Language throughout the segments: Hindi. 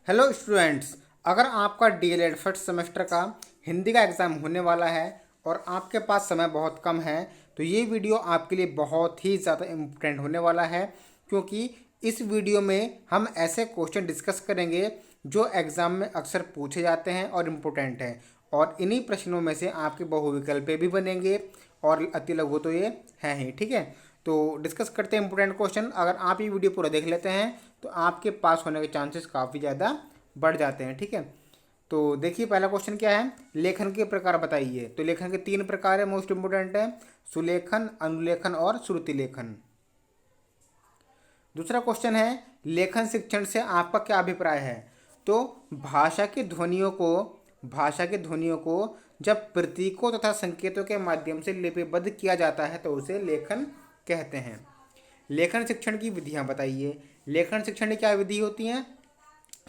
Hello students. अगर आपका डीएलएड फर्स्ट सेमेस्टर का हिंदी का एग्ज़ाम होने वाला है और आपके पास समय बहुत कम है तो ये वीडियो आपके लिए बहुत ही ज़्यादा इम्पोर्टेंट होने वाला है, क्योंकि इस वीडियो में हम ऐसे क्वेश्चन डिस्कस करेंगे जो एग्ज़ाम में अक्सर पूछे जाते हैं और इम्पोर्टेंट हैं, और इन्हीं प्रश्नों में से आपके बहुविकल्पे भी बनेंगे और अति लघु तो ये हैं ही। ठीक है, तो डिस्कस करते हैं इंपोर्टेंट क्वेश्चन। अगर आप ये वीडियो पूरा देख लेते हैं तो आपके पास होने के चांसेस काफ़ी ज़्यादा बढ़ जाते हैं। ठीक है, तो देखिए पहला क्वेश्चन क्या है, लेखन के प्रकार बताइए। तो लेखन के 3 प्रकार है, मोस्ट इंपोर्टेंट है, सुलेखन, अनुलेखन और श्रुति लेखन। दूसरा क्वेश्चन है, लेखन शिक्षण से आपका क्या अभिप्राय है। तो भाषा की ध्वनियों को जब प्रतीकों तथा संकेतों के माध्यम से लिपिबद्ध किया जाता है तो उसे लेखन कहते हैं। लेखन शिक्षण की विधियां बताइए। लेखन शिक्षण की क्या विधि होती हैं?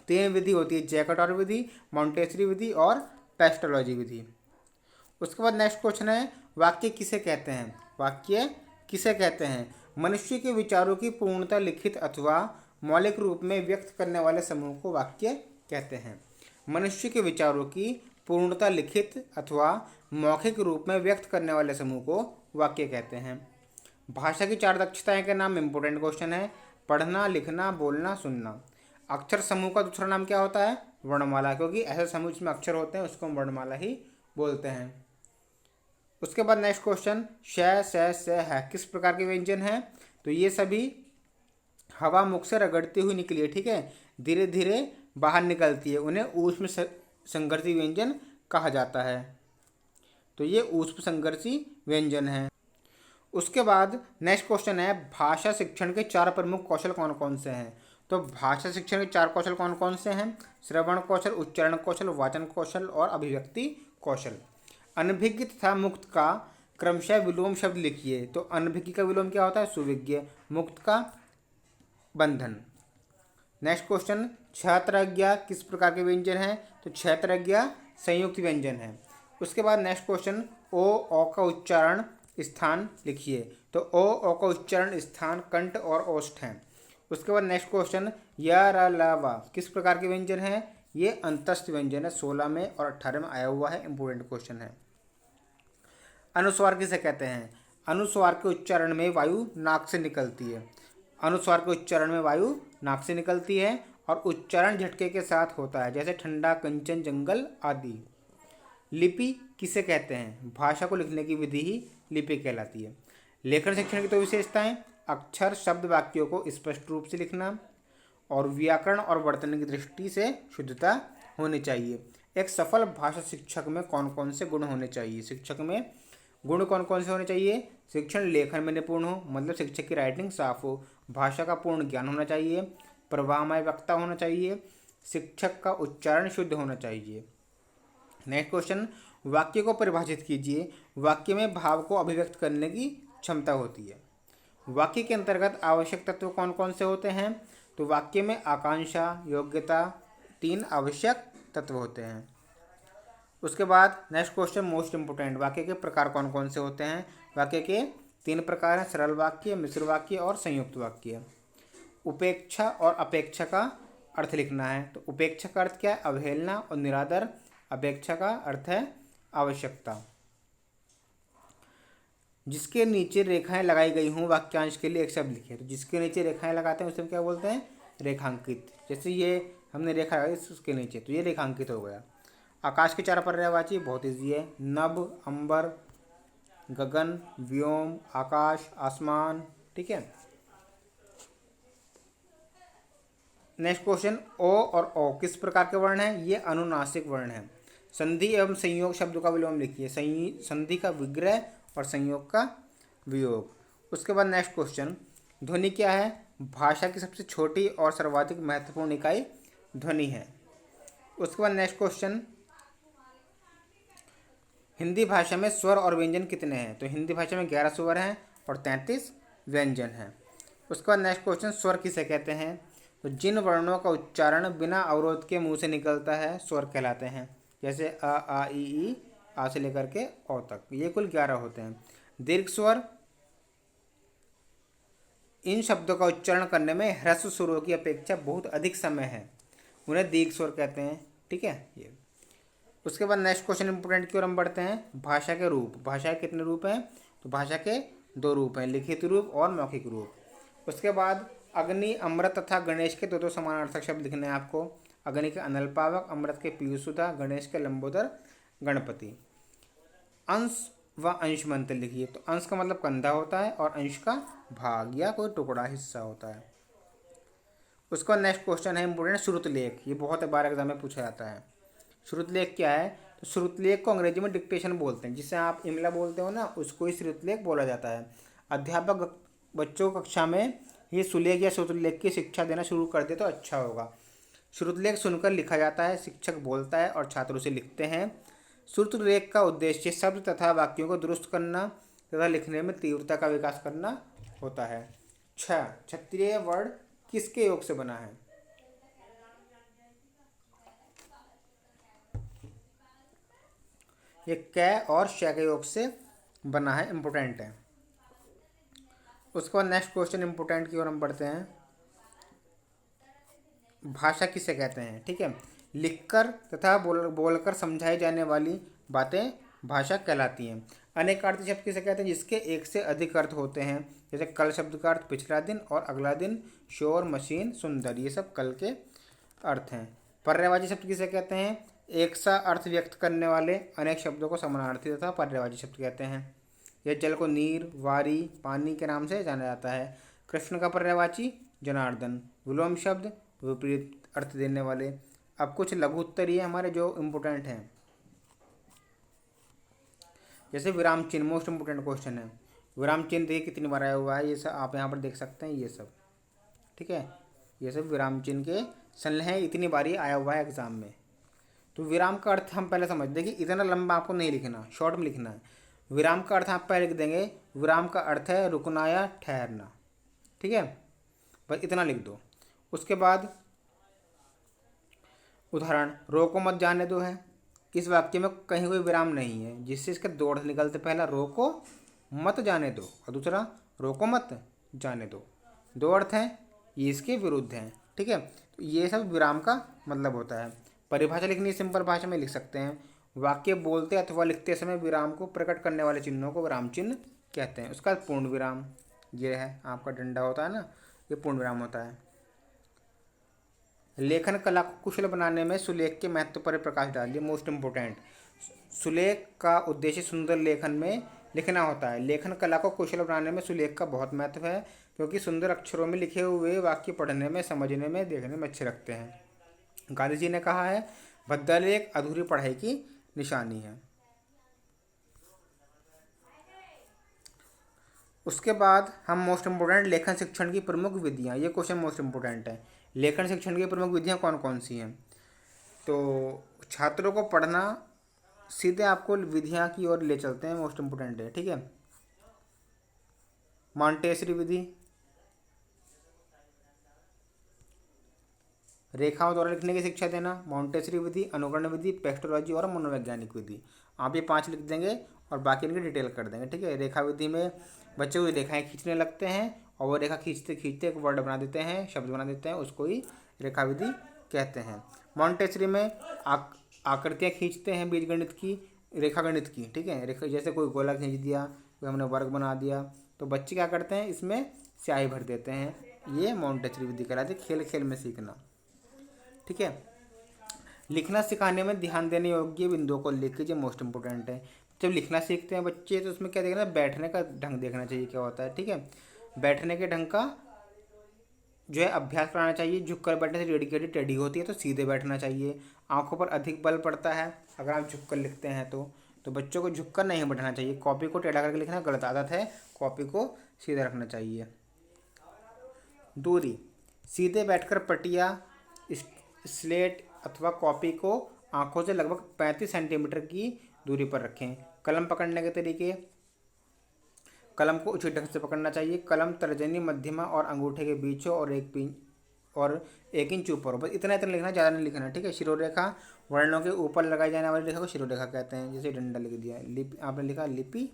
3 विधि होती है, जैकटॉर विधि, मॉन्टेसरी विधि और पेस्टोलॉजी विधि। उसके बाद नेक्स्ट क्वेश्चन है, वाक्य किसे कहते हैं। वाक्य किसे कहते हैं? मनुष्य के विचारों की पूर्णता लिखित अथवा मौलिक रूप में व्यक्त करने वाले समूह को वाक्य कहते हैं। मनुष्य के विचारों की पूर्णता लिखित अथवा मौखिक रूप में व्यक्त करने वाले समूह को वाक्य कहते हैं। भाषा की 4 दक्षताएं के नाम इंपोर्टेंट क्वेश्चन है, पढ़ना, लिखना, बोलना, सुनना। अक्षर समूह का दूसरा नाम क्या होता है? वर्णमाला, क्योंकि ऐसे समूह जिसमें अक्षर होते हैं उसको हम वर्णमाला ही बोलते हैं। उसके बाद नेक्स्ट क्वेश्चन, श है किस प्रकार के व्यंजन हैं। तो ये सभी हवा मुख से रगड़ती हुई निकली है। ठीक है, धीरे धीरे बाहर निकलती है, उन्हें ऊष्म संघर्षी व्यंजन कहा जाता है। तो ये ऊष्म संघर्षी व्यंजन है। उसके बाद नेक्स्ट क्वेश्चन है, भाषा शिक्षण के 4 प्रमुख कौशल कौन कौन से हैं। तो भाषा शिक्षण के 4 कौशल कौन कौन से हैं? श्रवण कौशल, उच्चारण कौशल, वाचन कौशल और अभिव्यक्ति कौशल। अनभिज्ञ तथा मुक्त का क्रमशः विलोम शब्द लिखिए। तो अनभिज्ञ का विलोम क्या होता है? सुविज्ञ। मुक्त का बंधन। नेक्स्ट क्वेश्चन, क्षत्रज्ञ किस प्रकार के व्यंजन हैं। तो क्षत्रज्ञ संयुक्त व्यंजन है। उसके बाद नेक्स्ट क्वेश्चन, ओ का उच्चारण स्थान लिखिए। तो ओ का उच्चारण स्थान कंठ और ओष्ठ हैं। उसके बाद नेक्स्ट क्वेश्चन, य र ल व किस प्रकार के व्यंजन हैं। ये अंतस्थ व्यंजन है, 16 में और 18 में आया हुआ है, इंपोर्टेंट क्वेश्चन है। अनुस्वार किसे कहते हैं। अनुस्वार के उच्चारण में वायु नाक से निकलती है। अनुस्वार के उच्चारण में वायु नाक से निकलती है और उच्चारण झटके के साथ होता है, जैसे ठंडा, कंचन, जंगल आदि। लिपि किसे कहते हैं। भाषा को लिखने की विधि ही लिपि कहलाती है। लेखन शिक्षण की तो विशेषताएं, अक्षर शब्द वाक्यों को स्पष्ट रूप से लिखना और व्याकरण और वर्तन की दृष्टि से शुद्धता होनी चाहिए। एक सफल भाषा शिक्षक में कौन कौन से गुण होने चाहिए। शिक्षक में गुण कौन कौन से होने चाहिए। शिक्षण लेखन में निपुण हो, मतलब शिक्षक की राइटिंग साफ हो, भाषा का पूर्ण ज्ञान होना चाहिए, प्रवाहमय वक्ता होना चाहिए, शिक्षक का उच्चारण शुद्ध होना चाहिए। नेक्स्ट क्वेश्चन, वाक्य को परिभाषित कीजिए। वाक्य में भाव को अभिव्यक्त करने की क्षमता होती है। वाक्य के अंतर्गत आवश्यक तत्व कौन कौन से होते हैं। तो वाक्य में आकांक्षा, योग्यता, 3 आवश्यक तत्व होते हैं। उसके बाद नेक्स्ट क्वेश्चन मोस्ट इंपोर्टेंट, वाक्य के प्रकार कौन कौन से होते हैं। वाक्य के 3 प्रकार हैं, सरल वाक्य, मिश्र वाक्य और संयुक्त वाक्य। उपेक्षा और अपेक्षा का अर्थ लिखना है। तो उपेक्षा का अर्थ क्या है? अवहेलना और निरादर। अपेक्षा का अर्थ है आवश्यकता। जिसके नीचे रेखाएं लगाई गई हों वाक्यांश के लिए एक शब्द लिखिए। तो जिसके नीचे रेखाएं लगाते हैं उसे हम क्या बोलते हैं? रेखांकित। जैसे ये हमने रेखा लगाई उसके नीचे, तो ये रेखांकित हो गया। आकाश के 4 पर्यायवाची बहुत ईजी है, नभ, अंबर, गगन, व्योम, आकाश, आसमान। ठीक है। नेक्स्ट क्वेश्चन, ओ और ओ किस प्रकार के वर्ण हैं। ये अनुनासिक वर्ण है। संधि एवं संयोग शब्द का विलोम लिखिए। संधि का विग्रह और संयोग का वियोग। उसके बाद नेक्स्ट क्वेश्चन, ध्वनि क्या है। भाषा की सबसे छोटी और सर्वाधिक महत्वपूर्ण इकाई ध्वनि है। उसके बाद नेक्स्ट क्वेश्चन, हिंदी भाषा में स्वर और व्यंजन कितने हैं। तो हिंदी भाषा में 11 स्वर हैं और 33 व्यंजन हैं। उसके बाद नेक्स्ट क्वेश्चन, स्वर किसे कहते हैं। तो जिन वर्णों का उच्चारण बिना अवरोध के मुंह से निकलता है स्वर कहलाते हैं, जैसे अ, आ, ई, आ से लेकर के ओ तक, ये कुल 11 होते हैं। दीर्घ स्वर, इन शब्दों का उच्चारण करने में ह्रस्व स्वरों की अपेक्षा बहुत अधिक समय है उन्हें दीर्घ स्वर कहते हैं। ठीक है ये। उसके बाद नेक्स्ट क्वेश्चन इंपोर्टेंट की ओर हम बढ़ते हैं। भाषा के रूप। भाषा के कितने रूप हैं? तो भाषा के 2 रूप हैं, लिखित रूप और मौखिक रूप। उसके बाद अग्नि, अमृत तथा गणेश के 2 समानार्थक शब्द लिखने हैं आपको। अग्नि के अनलपावक, अमृत के पीयूषसुधा, गणेश के लंबोदर गणपति। अंश व अंश में अंतर लिखिए। तो अंश का मतलब कंधा होता है और अंश का भाग या कोई टुकड़ा हिस्सा होता है। उसका नेक्स्ट क्वेश्चन है इंपोर्टेंट, श्रुतलेख। ये बहुत बार एग्जाम में पूछा जाता है। श्रुतलेख क्या है? तो श्रुतलेख को अंग्रेजी में डिक्टेशन बोलते हैं। जिसे आप इमला बोलते हो ना, उसको ही श्रुतलेख बोला जाता है। अध्यापक बच्चों को कक्षा में ये सुलेख या श्रुतलेख की शिक्षा देना शुरू कर दे तो अच्छा होगा। श्रुतलेख सुनकर लिखा जाता है, शिक्षक बोलता है और छात्र उसे लिखते हैं। श्रुतलेख का उद्देश्य शब्द तथा वाक्यों को दुरुस्त करना तथा लिखने में तीव्रता का विकास करना होता है। 6, क्षत्रिय वर्ण किसके योग से बना है? ये कै और शै के योग से बना है, इंपोर्टेंट है। उसके बाद नेक्स्ट क्वेश्चन इंपोर्टेंट की ओर हम बढ़ते हैं। भाषा किसे कहते हैं? ठीक है, लिखकर तथा बोलकर समझाई जाने वाली बातें भाषा कहलाती हैं। अनेकार्थी शब्द किसे कहते हैं? जिसके एक से अधिक अर्थ होते हैं। जैसे कल शब्द का अर्थ पिछला दिन और अगला दिन, शोर, मशीन, सुंदर, ये सब कल के अर्थ हैं। पर्यायवाची शब्द किसे कहते हैं? एक सा अर्थ व्यक्त करने वाले अनेक शब्दों को समानार्थी तथा पर्यायवाची शब्द कहते हैं। यह जल को नीर, वारी, पानी के नाम से जाना जाता है। कृष्ण का पर्यायवाची जनार्दन। विलोम शब्द विपरीत अर्थ देने वाले। अब कुछ लघु उत्तरीय हमारे जो इम्पोर्टेंट हैं, जैसे विराम चिन्ह, मोस्ट इम्पोर्टेंट क्वेश्चन है। विराम चिन्ह देखिए कितनी बार आया हुआ है, ये सब आप यहाँ पर देख सकते हैं, ये सब। ठीक है, ये सब विराम चिन्ह के संलग्न है, इतनी बारी आया हुआ है एग्जाम में। तो विराम का अर्थ हम पहले समझ देखिए, इतना लंबा आपको नहीं लिखना, शॉर्ट में लिखना है। विराम का अर्थ आप पहले लिख देंगे। विराम का अर्थ है रुकना या ठहरना। ठीक है, बस इतना लिख दो। उसके बाद उदाहरण, रोको मत जाने दो है। इस वाक्य में कहीं कोई विराम नहीं है, जिससे इसके 2 अर्थ निकलते। पहला रोको मत जाने दो और दूसरा रोको मत जाने दो। 2 अर्थ हैं, ये इसके विरुद्ध हैं। ठीक है, तो ये सब विराम का मतलब होता है। परिभाषा लिखनी सिंपल भाषा में लिख सकते हैं। वाक्य बोलते अथवा लिखते समय विराम को प्रकट करने वाले चिन्हों को विराम चिन्ह कहते हैं। उसका पूर्ण विराम, ये है आपका डंडा होता है ना, ये पूर्ण विराम होता है। लेखन कला को कुशल बनाने में सुलेख के महत्व पर प्रकाश डालिए। मोस्ट इम्पोर्टेंट, सुलेख का उद्देश्य सुंदर लेखन में लिखना होता है। लेखन कला को कुशल बनाने में सुलेख का बहुत महत्व है, क्योंकि सुंदर अक्षरों में लिखे हुए वाक्य पढ़ने में, समझने में, देखने में अच्छे लगते हैं। गांधी जी ने कहा है, भद्दा लेख अधूरी पढ़ाई की निशानी है। उसके बाद हम मोस्ट इम्पोर्टेंट लेखन शिक्षण की प्रमुख विधियाँ, ये क्वेश्चन मोस्ट इम्पोर्टेंट है। लेखन शिक्षण की प्रमुख विधियाँ कौन कौन सी हैं? तो छात्रों को पढ़ना, सीधे आपको विधियाँ की ओर ले चलते हैं, मोस्ट इम्पोर्टेंट है। ठीक है, मॉन्टेसरी विधि, रेखाओं द्वारा लिखने की शिक्षा देना, मॉन्टेसरी विधि, अनुकरण विधि, पेस्टोलॉजी और मनोवैज्ञानिक विधि। आप ये 5 लिख देंगे और बाकी इनकी डिटेल कर देंगे। ठीक है, रेखा विधि में बच्चे को रेखाएं खींचने लगते हैं और वो रेखा खींचते खींचते एक वर्ड बना देते हैं, शब्द बना देते हैं, उसको ही रेखा विधि कहते हैं। मॉन्टेसरी में आकृतियाँ खींचते हैं बीजगणित की, रेखा गणित की। ठीक है, रेखा जैसे कोई गोला खींच दिया, कोई हमने वर्ग बना दिया, तो बच्चे क्या करते हैं, इसमें स्याही भर देते हैं। ये मॉन्टेसरी विधि कहलाती है, खेल खेल में सीखना। ठीक है, लिखना सिखाने में ध्यान देने योग्य बिंदुओं को लिख लीजिए, मोस्ट इंपोर्टेंट है। जब लिखना सीखते हैं बच्चे तो उसमें क्या देखना, बैठने का ढंग देखना चाहिए क्या होता है। ठीक है, बैठने के ढंग का जो है अभ्यास कराना चाहिए। झुक कर बैठने से रीढ़ की हड्डी टेढ़ी होती है, तो सीधे बैठना चाहिए। आंखों पर अधिक बल पड़ता है अगर आप झुक कर लिखते हैं तो बच्चों को झुक कर नहीं बैठना चाहिए। कॉपी को टेढ़ा करके लिखना गलत आदत है, कॉपी को सीधा रखना चाहिए। दूरी, सीधे बैठकर पटिया, स्लेट अथवा कॉपी को आंखों से लगभग 35 सेंटीमीटर की दूरी पर रखें। कलम पकड़ने के तरीके, कलम को उचित ढंग से पकड़ना चाहिए। कलम तर्जनी, मध्यमा और अंगूठे के बीच हो और 1 इंच ऊपर हो। बस इतना इतना लिखना, ज़्यादा नहीं लिखना। ठीक है, शिरोरेखा, वर्णों के ऊपर लगाई जाने वाली रेखा को शिरोरेखा कहते हैं। जैसे डंडा लिख दिया, लिपि आपने लिखा लिपि,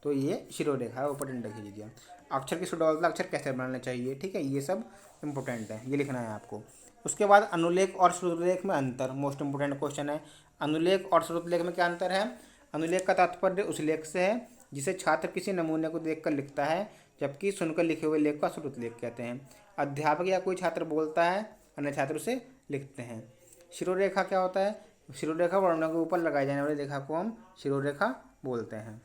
तो ये शिरोरेखा है, ऊपर डंडा खींच दिया। अक्षर की सुडौलता, अक्षर कैसे बनाना चाहिए। ठीक है, ये सब इंपॉर्टेंट है, ये लिखना है आपको। उसके बाद अनुलेख और श्रुतलेख में अंतर, मोस्ट इंपोर्टेंट क्वेश्चन है। अनुलेख और श्रुतलेख में क्या अंतर है? अनुलेख का तात्पर्य उस लेख से है जिसे छात्र किसी नमूने को देखकर लिखता है, जबकि सुनकर लिखे हुए लेख को श्रुतलेख कहते हैं। अध्यापक या कोई छात्र बोलता है, अन्य छात्र उसे लिखते हैं। शिरोरेखा क्या होता है? शिरोरेखा वर्णों के ऊपर लगाई जाने वाली रेखा को हम शिरोरेखा बोलते हैं।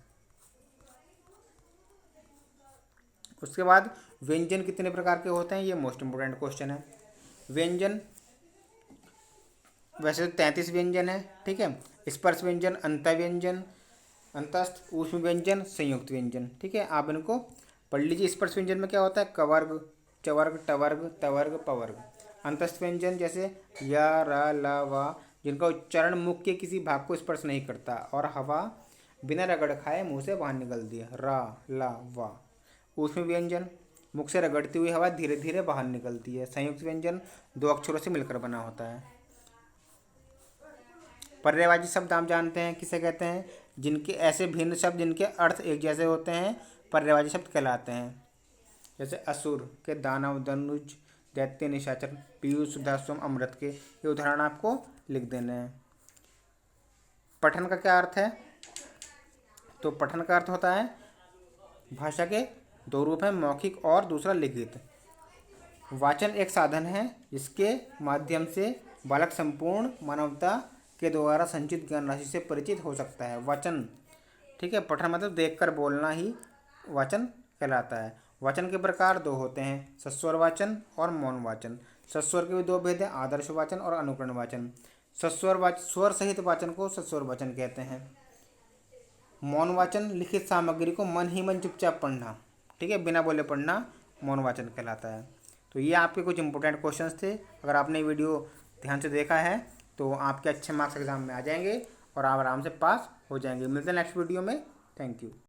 उसके बाद व्यंजन कितने प्रकार के होते हैं? ये मोस्ट इंपोर्टेंट क्वेश्चन है। व्यंजन वैसे 33 व्यंजन है, ठीक है। स्पर्श व्यंजन, अंतःव्यंजन, अंतस्थ, ऊष्म व्यंजन, संयुक्त व्यंजन, ठीक है। आप इनको पढ़ लीजिए। स्पर्श व्यंजन में क्या होता है? कवर्ग, चवर्ग, टवर्ग, तवर्ग, पवर्ग। अंतस्थ व्यंजन जैसे या, र, ल, व, जिनका उच्चारण मुख के किसी भाग को स्पर्श नहीं करता और हवा बिना रगड़ खाए मुंह से बाहर निकलती है, र, ल, व। ऊष्म व्यंजन, मुख से रगड़ती हुई हवा धीरे धीरे बाहर निकलती है। संयुक्त व्यंजन दो अक्षरों से मिलकर बना होता है। पर्यायवाची शब्द आप जानते हैं किसे कहते हैं? जिनके ऐसे भिन्न शब्द जिनके अर्थ एक जैसे होते हैं पर्यायवाची शब्द कहलाते हैं। जैसे असुर के दानव, धनुज, दैत्य, निशाचर, पीयूष, सुधा, सोम, अमृत के, ये उदाहरण आपको लिख देने हैं। पठन का क्या अर्थ है? तो पठन का अर्थ होता है भाषा के दो रूप हैं, मौखिक और दूसरा लिखित। वाचन एक साधन है जिसके माध्यम से बालक संपूर्ण मानवता के द्वारा संचित ज्ञान राशि से परिचित हो सकता है। वाचन, ठीक है। पठन मतलब देखकर बोलना ही वाचन कहलाता है। वाचन के प्रकार दो होते हैं, सस्वर वाचन और मौन वाचन। सस्वर के भी दो भेद हैं, आदर्श वाचन और अनुकरण वाचन। स्वर सहित वाचन को सस्वर वाचन कहते हैं। मौन वाचन लिखित सामग्री को मन ही मन चुपचाप पढ़ना, ठीक है, बिना बोले पढ़ना मौन वाचन कहलाता है। तो ये आपके कुछ इंपॉर्टेंट क्वेश्चंस थे। अगर आपने वीडियो ध्यान से देखा है तो आपके अच्छे मार्क्स एग्जाम में आ जाएंगे और आप आराम से पास हो जाएंगे। मिलते हैं नेक्स्ट वीडियो में। Thank you.